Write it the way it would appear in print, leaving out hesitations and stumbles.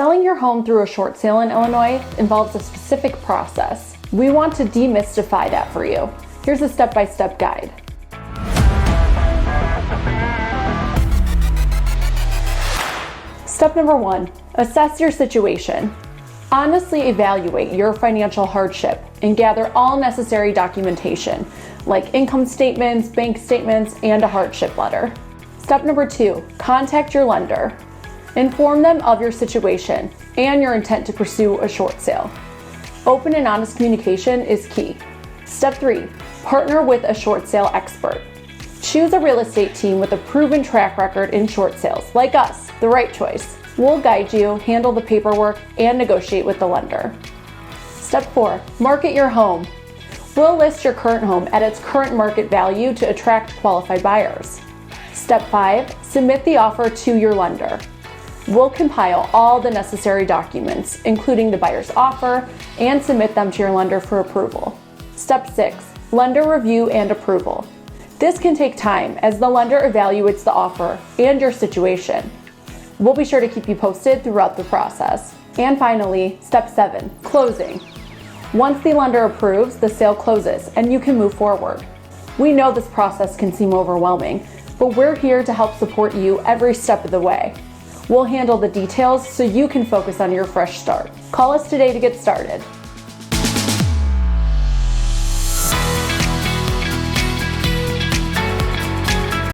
Selling your home through a short sale in Illinois involves a specific process. We want to demystify that for you. Here's a step-by-step guide. Step number 1, assess your situation. Honestly evaluate your financial hardship and gather all necessary documentation, like income statements, bank statements, and a hardship letter. Step number 2, contact your lender. Inform them of your situation and your intent to pursue a short sale. Open and honest communication is key. Step 3, partner with a short sale expert. Choose a real estate team with a proven track record in short sales, like us, the Wright Choice. We'll guide you, handle the paperwork, and negotiate with the lender. Step 4, market your home. We'll list your current home at its current market value to attract qualified buyers. Step 5, submit the offer to your lender. We'll compile all the necessary documents, including the buyer's offer, and submit them to your lender for approval. Step 6, lender review and approval. This can take time as the lender evaluates the offer and your situation. We'll be sure to keep you posted throughout the process. And finally, step 7, closing. Once the lender approves, the sale closes and you can move forward. We know this process can seem overwhelming, but we're here to help support you every step of the way. We'll handle the details so you can focus on your fresh start. Call us today to get started.